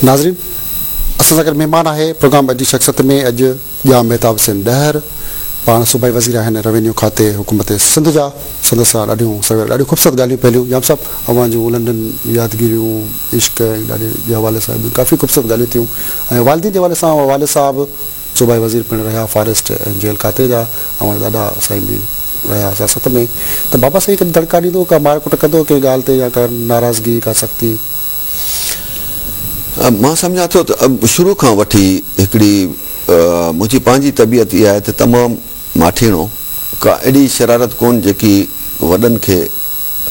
नाज़रीन, असां सां गॾु महिमान आहे प्रोग्राम अॼु जी शख़्सियत में अॼु ॼा मेहताब हुसैन डहर, पाण सूबाई वज़ीर आहिनि रेवेन्यू खाते हुकूमत सिंध जा। संदसि सां ॾाढियूं ख़ूबसूरत ॻाल्हियूं पहलियूं जाम साहब अवां जूं उन्हनि ॾियादगिरियूं इश्क ॾाढे जे हवाले सां काफ़ी ख़ूबसूरत ॻाल्हियूं थियूं। ऐं वालिदीन जे हवाले सां वालिद साहब सूबाई वज़ीर पिणु रहिया फॉरेस्ट ऐं जेल खाते जा, ऐं ॾाढा साईं बि रहिया सियासत में। त बाबा साईं कॾहिं दड़का ॾींदो का मार कुट कंदो कंहिं ॻाल्हि ते या का नाराज़गी का सख़्ती? मां सम्झां थो त शुरू खां वठी हिकिड़ी मुंहिंजी पंहिंजी तबियत इहा आहे त तमामु माठीणो, का अहिड़ी शरारत कोन जेकी वॾनि खे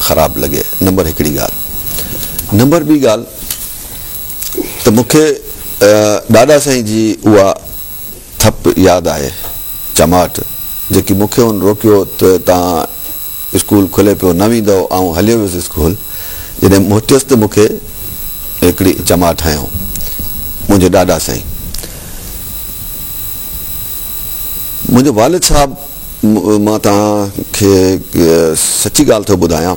ख़राबु लॻे। नंबर हिकिड़ी ॻाल्हि। नंबर ॿी ॻाल्हि त मूंखे ॾाॾा साईं जी उहा थप यादि आहे, चमाट, जेकी मूंखे हुन रोकियो त तव्हां स्कूल खुले पियो न वेंदव, ऐं हलियो वियुसि स्कूल। जॾहिं मोटियुसि त मूंखे हिकिड़ी चमाट हयो मुंहिंजे ॾाॾा साईं। मुंहिंजो वालिद साहब, मां तव्हांखे सची ॻाल्हि थो ॿुधायां,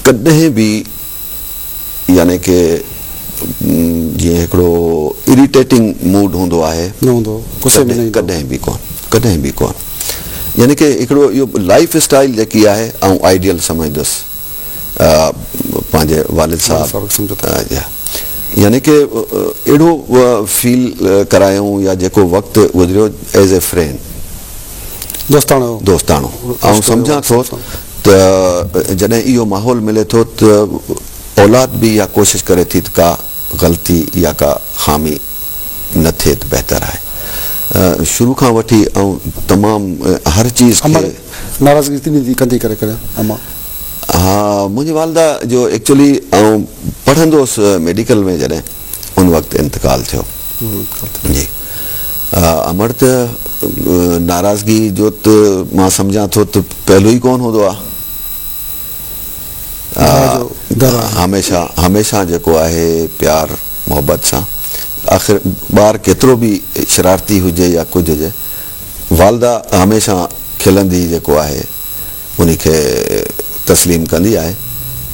कॾहिं बि यानी कि जीअं हिकिड़ो इरिटेटिंग मूड हूंदो आहे कॾहिं बि कोन। यानी कि हिकिड़ो इहो लाइफ स्टाइल जेकी आहे ऐं आइडियल सम्झंदुसि पंहिंजे वालिद साहब। यानी कि अहिड़ो फील करायूं या जेको वक़्तु गुज़रियो एज़ ए फ्रेंड, दोस्ताणो। ऐं सम्झां थो त जॾहिं इहो माहौल मिले थो त औलाद बि इहा कोशिशि करे थी त का ग़लती या का ख़ामी न थिए त बहितर आहे। शुरू खां वठी ऐं तमामु हर चीज़ खे नाराज़गी कंदी करे अमा। हा, मुंहिंजी वालदा जो एक्चुअली ऐं पढ़ंदो हुउसि मेडिकल में, जॾहिं उन वक़्तु इंतकाल थियो जी। अमर त नाराज़गी जो त मां सम्झां थो त पहलू ई कोन हूंदो आहे। हमेशह जेको आहे प्यार मोहबत सां, आख़िर ॿार केतिरो बि शरारती हुजे या कुझु हुजे, वालदा हमेशह खिलंदी जेको आहे उन खे तस्लीम कंदी आहे।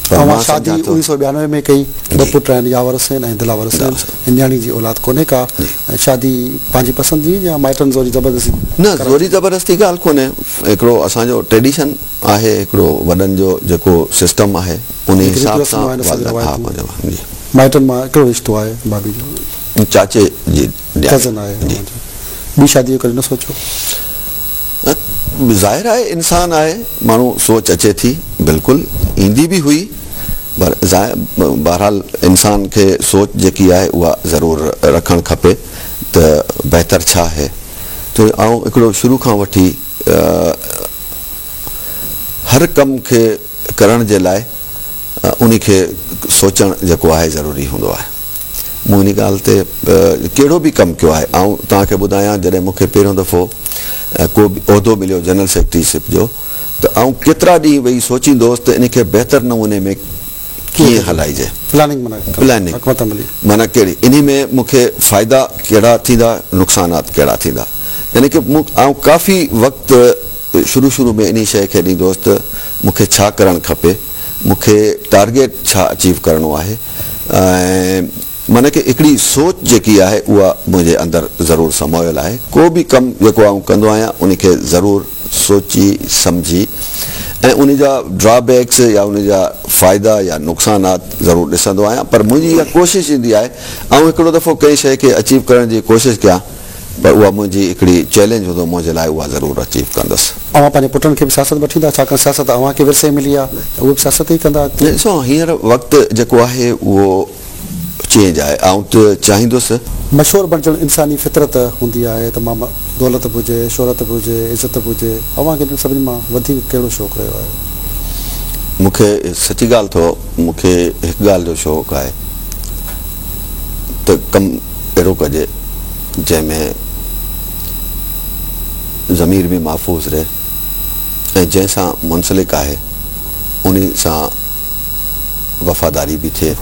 शादी 1992 में कई, ॿ पुट आहिनि, यावर हुसैन ऐं दिलावर हुसैन। न्याणी जी औलाद कोन्हे का। शादी पंहिंजी पसंदि जी या माइटनि ज़ोरी ज़बरदस्ती? न, ज़ोरी ज़बरदस्ती ॻाल्हि कोन्हे। हिकिड़ो असांजो ट्रेडिशन आहे, हिकिड़ो वॾनि जो जेको सिस्टम आहे उन हिसाब सां माइटनि मां हिकिड़ो रिश्तो आहे, भाभी जो चाचे जी कज़न आहे। ॿी शादी जो कॾहिं न सोचो? ज़ाहिर आहे इंसान आहे, माण्हू सोच अचे थी, बिल्कुलु ईंदी बि हुई, पर बहरहाल इंसान खे सोच जेकी आहे उहा ज़रूरु रखणु खपे त बहितर छा आहे। तो ऐं हिकिड़ो शुरू खां वठी हर कम खे करण जे लाइ उन खे सोचणु जेको आहे ज़रूरी हूंदो आहे। मूं इन ॻाल्हि ते कहिड़ो बि कमु कयो आहे। ऐं तव्हांखे ॿुधायां, जॾहिं मूंखे पहिरियों दफ़ो को बि उहिदो मिलियो जनरल सेक्रेटरीशिप जो, त आउं केतिरा ॾींहं वेही सोचींदो हुउसि त इन खे बहितर नमूने में कीअं हलाइजे। प्लानिंग माना कहिड़ी, इन में मूंखे फ़ाइदा कहिड़ा थींदा, नुक़सानात कहिड़ा थींदा। यानी कि आउं काफ़ी वक़्तु शुरू में इन शइ खे ॾींदो हुउसि त मूंखे छा करणु खपे, मूंखे टारगेट छा अचीव करिणो आहे। ऐं माना कि हिकिड़ी सोच जेकी आहे उहा मुंहिंजे अंदरि ज़रूरु समायल आहे। को बि कमु जेको आउं कंदो आहियां उन खे ज़रूरु सोची सम्झी ऐं उन जा ड्रॉबैक्स या उन जा फ़ाइदा या नुक़सानात ज़रूरु ॾिसंदो आहियां। पर मुंहिंजी इहा कोशिशि ईंदी आहे, ऐं हिकिड़ो दफ़ो कंहिं शइ खे अचीव करण जी कोशिशि कयां, पर उहा मुंहिंजी हिकिड़ी चैलेंज हूंदो मुंहिंजे लाइ, उहा ज़रूरु अचीव कंदुसि। अवां पंहिंजे पुटनि खे बि सियासत वठींदा? छाकाणि सियासत अव्हां खे विरसे मिली आहे, उहे बि सियासत ई कंदा? ॾिसो, हींअर वक़्तु जेको आहे उहो चेंज आहे। ऐं त चाहींदुसि मशहूरु बणजणु इंसानी फितरत हूंदी आहे, तमामु दौलत बि हुजे, शोहरत बि हुजे, इज़त बि हुजे। अव्हां खे सभिनी मां वधीक कहिड़ो शौक़ु रहियो आहे? मूंखे सची ॻाल्हि थो, मूंखे हिकु ॻाल्हि जो शौक़ु आहे त कमु अहिड़ो कजे जंहिंमें ज़मीर बि महफ़ूज़ रहे ऐं जंहिंसां मुंसलिक आहे उन सां वफ़ादारी बि थिए।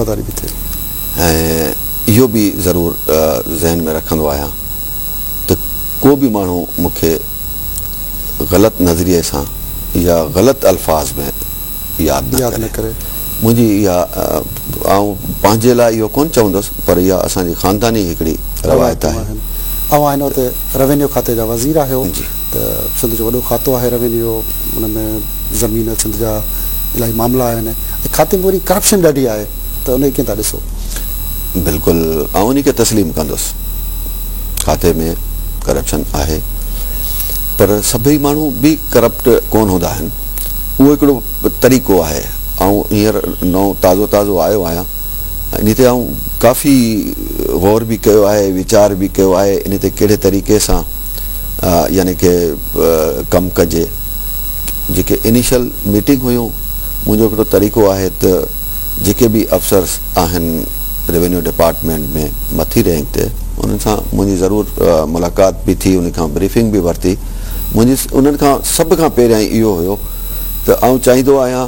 ऐं इहो बि ज़रूरु ज़हन में रखंदो आहियां त को बि माण्हू मूंखे ग़लति नज़रिए सां या ग़लति अल्फाज़ में यादि न करे। मुंहिंजी इहा आउं पंहिंजे लाइ इहो कोन चवंदुसि पर इहा असांजी ख़ानदानी हिकिड़ी रवायत आहे। ऐं हिन वक़्तु रेवेन्यू खाते जा वज़ीर आहियो त सिंध जो वॾो खातो आहे रेवेन्यू, हुन में ज़मीन सिंध जा इलाही मामला आहिनि ऐं खाते में वरी करप्शन ॾाढी आहे त उन खे कीअं था ॾिसो? बिल्कुलु आउं उन खे तस्लीम कंदुसि, खाते में करप्शन आहे पर सभई माण्हू बि करप्ट कोन हूंदा आहिनि, उहो हिकिड़ो तरीक़ो आहे। ऐं हींअर नओं ताज़ो आयो आहियां, इन ते आउं काफ़ी गौर बि कयो आहे, वीचार बि कयो आहे इन ते कहिड़े तरीक़े सां यानी कि कमु कजे। जेके इनिशियल मीटिंग हुयूं, मुंहिंजो हिकिड़ो तरीक़ो आहे त जेके बि अफ़सर्स आहिनि रेवेन्यू डिपार्टमेंट में मथी रैंक ते, उन्हनि सां मुंहिंजी ज़रूरु मुलाक़ात बि थी, उन खां ब्रीफिंग बि वरिती। मुंहिंजी उन्हनि खां सभ खां पहिरियां इहो हुयो त आउं चाहींदो आहियां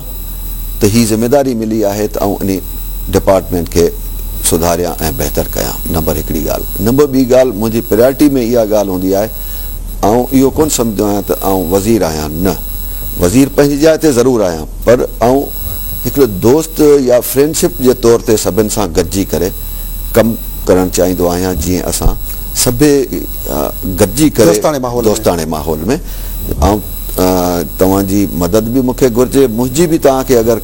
त हीअ ज़िमेदारी मिली आहे त आउं इन डिपार्टमेंट खे सुधारियां ऐं बहितर कयां। नंबर हिकिड़ी ॻाल्हि। नंबर ॿी ॻाल्हि, मुंहिंजी प्रायोरिटी में इहा ॻाल्हि हूंदी आहे, आउं इहो कोन सम्झंदो आहियां त आउं वज़ीर आहियां, न, वज़ीर पंहिंजी जाइ ते ज़रूरु आहियां, पर आउं हिकिड़ो दोस्त या फ्रेंडशिप जे तौर ते सभिनि सां गॾिजी करे कमु करणु चाहींदो आहियां, जीअं असां सभई गॾिजी करे दोस्ताणे माहौल में। ऐं तव्हांजी मदद बि मूंखे घुरिजे, मुंहिंजी बि तव्हांखे अगरि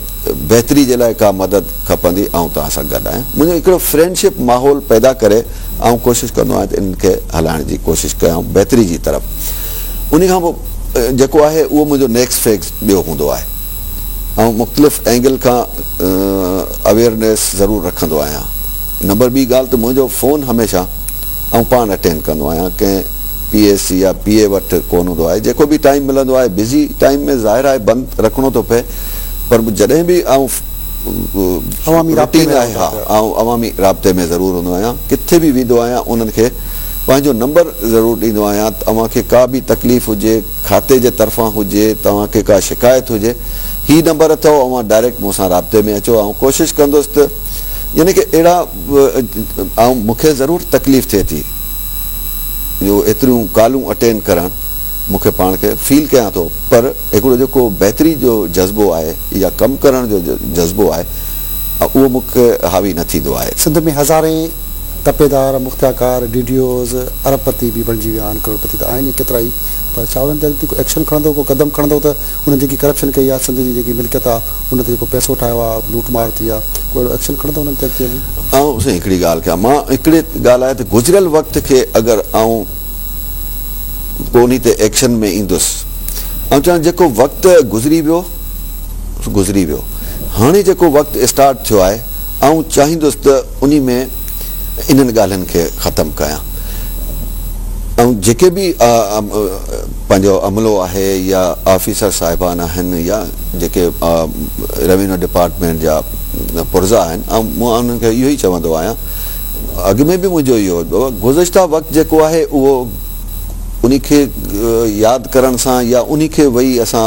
बहितरी जे लाइ का मदद खपंदी, ऐं तव्हां सां गॾु आहियां। मुंहिंजो हिकिड़ो फ्रेंडशिप माहौल पैदा करे ऐं कोशिशि कंदो आहियां त इनखे हलाइण जी कोशिशि कयां बहितरी जी तरफ़। उन खां पोइ जेको आहे उहो मुंहिंजो नेक्स्ट फेज़ ॿियो हूंदो आहे। ऐं मुख़्तलिफ़ एंगल खां अवेयरनेस ज़रूरु रखंदो आहियां। नंबर ॿी ॻाल्हि त मुंहिंजो फ़ोन हमेशह ऐं पाण अटेंड कंदो आहियां, कंहिं PA या PA वटि कोन हूंदो आहे। जेको बि टाइम मिलंदो आहे, बिज़ी टाइम में ज़ाहिर आहे बंदि रखिणो थो पए, पर जॾहिं बि अवामी राब्ते में ज़रूरु हूंदो आहियां। किथे बि वेंदो आहियां उन्हनि खे पंहिंजो नंबर ज़रूरु ॾींदो आहियां। तव्हांखे का बि तकलीफ़ हुजे, खाते जे तरफ़ां हुजे, तव्हांखे का शिकायत हुजे, हीउ नंबर अथव, अवां डायरेक्ट मूंसां राब्ते में अचो। ऐं कोशिशि कंदुसि त यानी कि अहिड़ा ऐं मूंखे ज़रूरु तकलीफ़ थिए थी जो एतिरियूं कॉलूं अटेंड करणु मूंखे पाण खे फील कयां थो, पर हिकिड़ो जेको बहितरी जो जज़्बो आहे या कमु करण जो जज़्बो आहे उहो मूंखे हावी न थींदो आहे। सिंध में हज़ारे तपेदार, मुख़्तियारकार, DDOs अरबपति बि बणिजी विया आहिनि, करोड़पति त आहिनि केतिरा ई, पर छा उन्हनि ते को एक्शन खणंदो, को क़दम खणंदो त उन्हनि जेकी करप्शन कई आहे, सिंध जी जेकी मिल्कियत आहे, उन ते जेको पैसो ठाहियो आहे, लूटमार थी आहे, कोई एक्शन खणंदो उन्हनि ते? ऐं साईं हिकिड़ी ॻाल्हि कयां मां, हिकिड़ी ॻाल्हि आहे त गुज़िरियल वक़्त खे अगरि आउं पोइ उन ते एक्शन में ईंदुसि ऐं चवां जेको वक़्तु गुज़री वियो, हाणे जेको वक़्तु स्टार्ट थियो आहे, आउं चाहींदुसि त उन में इन्हनि ॻाल्हियुनि खे ख़तमु कयां। ऐं जेके बि पंहिंजो अमलो आहे या ऑफिसर साहिबान आहिनि या जेके रेवेन्यू डिपार्टमेंट जा पुर्ज़ा आहिनि, ऐं मां उन्हनि खे इहो ई चवंदो आहियां, अॻु में बि मुंहिंजो इहो हो, गुज़िश्ता वक़्तु जेको आहे उहो उन खे यादि करण सां या उन खे वेही असां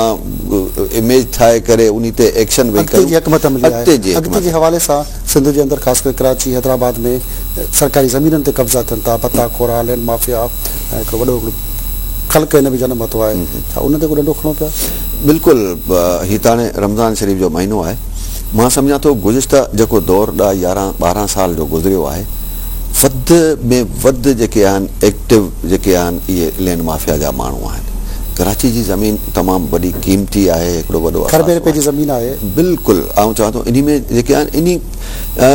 इमेज ठाहे करे उन ते एक्शन वेही अॻिते जे हवाले सां सिंध जे अंदरि ख़ासि करे कराची, हैदराबाद में सरकारी ज़मीननि ते कब्ज़ा थियनि था, पता खोरा, लैंड माफ़िया, ऐं हिकिड़ो वॾो ख़ल्क़ हिन में जनम वरितो आहे, छा उन ते को ॾंडो खणो पिया? बिल्कुलु। हीउ त हाणे रमज़ान शरीफ़ जो महीनो आहे, मां सम्झां थो गुज़िश्ता जेको दौर 11-12 साल जो गुज़रियो आहे, वधि में वधि जेके आहिनि एक्टिव जेके आहिनि इहे लैंड माफ़िया जा माण्हू आहिनि। कराची जी ज़मीन तमामु वॾी क़ीमती आहे, हिकिड़ो वॾो खरबे रुपए जी ज़मीन आहे। बिल्कुलु। आउं चवां थो इन में जेके आहिनि इन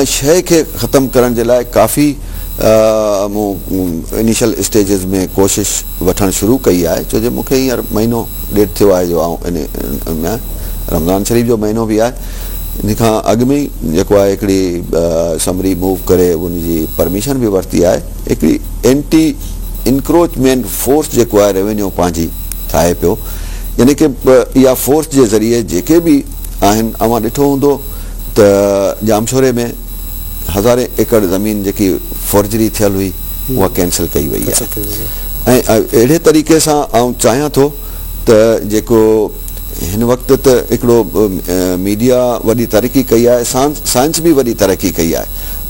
शइ खे ख़तमु करण जे लाइ काफ़ी मूं इनिशियल स्टेजिस में कोशिशि वठणु शुरू कई आहे, छो जो मूंखे हींअर महीनो ॾेढ थियो आहे जो आउं इन में रमज़ान शरीफ़ जो महीनो बि आहे, इन खां अॻु में ई जेको आहे हिकिड़ी समरी मूव करे उनजी परमिशन बि वरिती आहे। हिकिड़ी एंटी इंक्रोचमेंट फोर्स जेको आहे रेवेन्यू पंहिंजी ठाहे पियो, यानी कि इहा फोर्स जे ज़रिए जेके बि आहिनि, अवां ॾिठो हूंदो त जामशोरे में हज़ारे एकड़ ज़मीन जेकी फॉर्जरी थियल हुई उहा कैंसिल कई वई आहे। ऐं अहिड़े तरीक़े सां आउं चाहियां थो त जेको हिन वक़्तु त हिकिड़ो मीडिया वॾी तरक़ी कई आहे, साइंस बि वॾी तरक़ी कई आहे।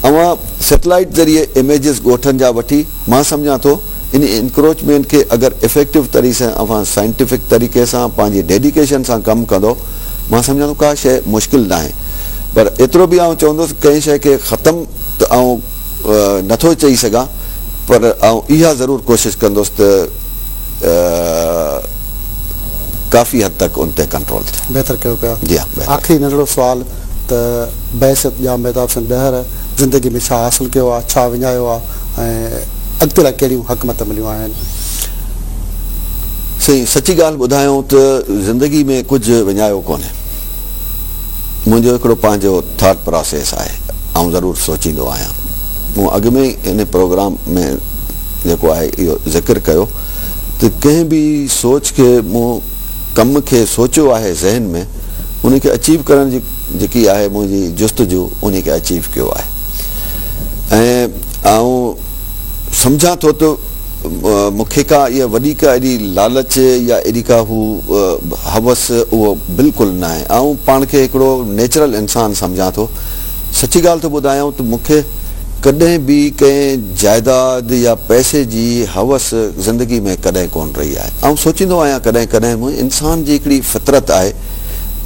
अवां सैटेलाइट ज़रिए इमेजिस ॻोठनि जा वठी, मां सम्झां थो इन इंक्रोचमेंट खे अगरि इफेक्टिव तरीक़े सां अवां साइंटिफिक तरीक़े सां पंहिंजी डेडिकेशन सां कमु कंदो, मां सम्झां थो का शइ मुश्किल न आहे। पर एतिरो बि आउं चवंदुसि कंहिं शइ खे ख़तमु त आउं नथो चई सघां, पर आउं इहा ज़रूरु कोशिशि कंदुसि त काफ़ी हद तक उन ते कंट्रोल थिए। बहितर कयो पिया। जी हा। आख़िरी नंढिड़ो सुवाल त बहसियत या मेहताब सिंह ॾहर ज़िंदगी में छा हासिलु कयो आहे, छा विञायो आहे ऐं अॻिते लाइ कहिड़ियूं हक़मत मिलियूं आहिनि? सही सची ॻाल्हि ॿुधायूं त ज़िंदगी में कुझु विञायो कोन्हे। मुंहिंजो हिकिड़ो पंहिंजो थॉट प्रोसेस आहे, ऐं ज़रूरु सोचींदो आहियां। मूं अॻु में ई इन प्रोग्राम में जेको आहे इहो ज़िक्र कयो त कंहिं बि सोच खे मूं कम खे सोचियो आहे ज़हन में, उन खे अचीव करण जी जेकी आहे मुंहिंजी जुस्तजू, उन खे अचीव कयो आहे। ऐं आउं सम्झां थो त मूंखे का इहा वॾी का एॾी लालच या एॾी का हू हवस उहो बिल्कुलु न आहे। ऐं पाण खे हिकिड़ो नेचुरल इंसानु सम्झां थो। सची ॻाल्हि थो ॿुधायूं त मूंखे कॾहिं बि कंहिं जाइदाद या पैसे जी हवस ज़िंदगी में कॾहिं कोन रही आहे। ऐं सोचींदो आहियां कॾहिं कॾहिं इंसान जी हिकिड़ी फितरत आहे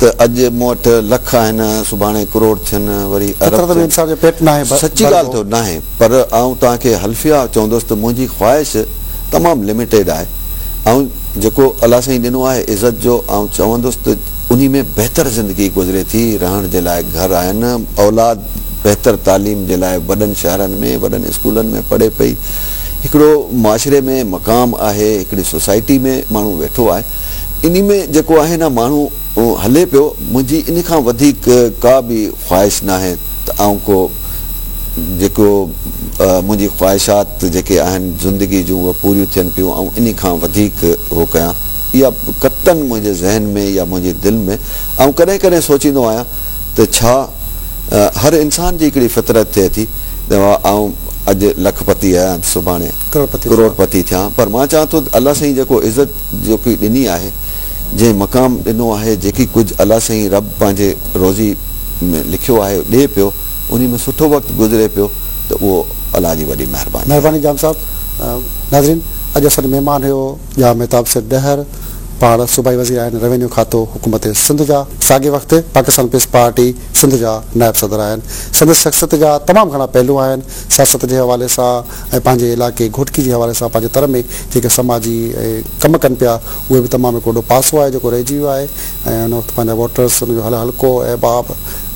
त अॼु मूं वटि लख आहिनि, सुभाणे करोड़ थियनि, वरी सची ॻाल्हि त न आहे। पर आउं तव्हांखे हल्फिया चवंदुसि त मुंहिंजी ख़्वाहिश तमामु लिमिटेड आहे। ऐं जेको अलाह साईं ॾिनो आहे इज़त जो, आउं चवंदुसि त उन में बहितर ज़िंदगी गुज़रे थी। रहण जे लाइ घर आहिनि, औलाद बहितर तालीम जे लाइ वॾनि शहरनि में वॾनि स्कूलनि में पढ़े पई, हिकिड़ो मुआशिरे में मक़ाम आहे, हिकिड़ी सोसाइटी में माण्हू वेठो आहे। इन में जेको आहे न माण्हू हले पियो। मुंहिंजी इन खां वधीक का बि ख़्वाहिश न आहे त आउं को जेको मुंहिंजी ख़्वाहिशात जेके आहिनि ज़िंदगी जूं उहे पूरियूं थियनि पियूं, ऐं इन खां वधीक उहो कयां, इहा कतन मुंहिंजे ज़हन में या मुंहिंजे दिलि में। ऐं कॾहिं कॾहिं सोचींदो आहियां त छा हर इंसान जी हिकिड़ी फितरत थिए थी त आउं अॼु लखपति आहियां, सुभाणे करोड़पति थियां। पर मां चाहियां थो अलाह साईं जेको इज़त जेकी ॾिनी आहे, जंहिं मक़ाम ॾिनो आहे, जेकी कुझु अलाह साईं रब पंहिंजे रोज़ी में लिखियो आहे ॾिए पियो, उन में सुठो वक़्तु गुज़रे पियो, त उहो अलाह जी वॾी महिरबानी। जाम साहब, नाज़रीन, अॼु असांजो महिमान हुयो या मेहताब सिंह ॾहर, पाण सूबाई वज़ीर आहिनि, रेवेन्यू खातो हुकूमत सिंध जा, साॻे वक़्तु पाकिस्तान पीस पार्टी सिंध जा नायब सदर आहिनि। संदसि शख़्सियत जा तमामु घणा पहलू आहिनि, सियासत जे हवाले सां ऐं पंहिंजे इलाइक़े घोटकी जे हवाले सां पंहिंजे तर में जेके समाजी कम कनि पिया, उहे बि तमामु हिकिड़ो पासो आहे जेको रहिजी वियो आहे। ऐं उन वक़्तु पंहिंजा वोटर्स, उनजो हल्को अहबाब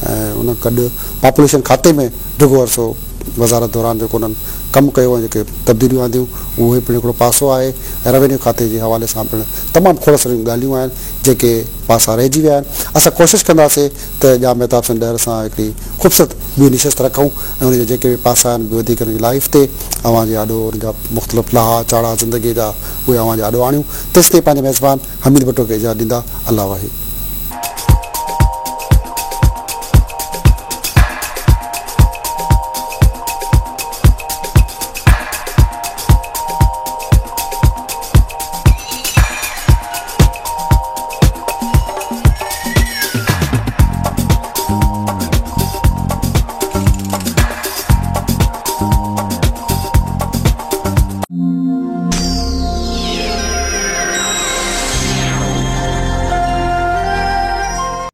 ऐं उन गॾु पॉपुलेशन खाते में ढिघो अरसो वज़ारत दौरान जेको उन्हनि कमु कयो ऐं जेके तब्दीलियूं आंदियूं, उहे पिणु हिकिड़ो पासो आहे। ऐं रेवेन्यू खाते जे हवाले सां पिणु तमामु खोड़ सारियूं ॻाल्हियूं आहिनि जेके पासा रहिजी विया आहिनि। असां कोशिशि कंदासीं त या मेहताब सिंह ॾहर सां हिकिड़ी ख़ूबसूरत ॿी निशस्त रखूं ऐं उनजे जेके बि पासा आहिनि वधीक उनजी लाइफ ते अवां जे आॾो उनजा मुख़्तलिफ़ लाहा चाड़ा ज़िंदगी जा उहे अवां जे आॾो आणियूं। तेसिताईं पंहिंजे मेज़बान हमीद भट्टो खे इजाज़त ॾींदा। अल्लाह वाहिद।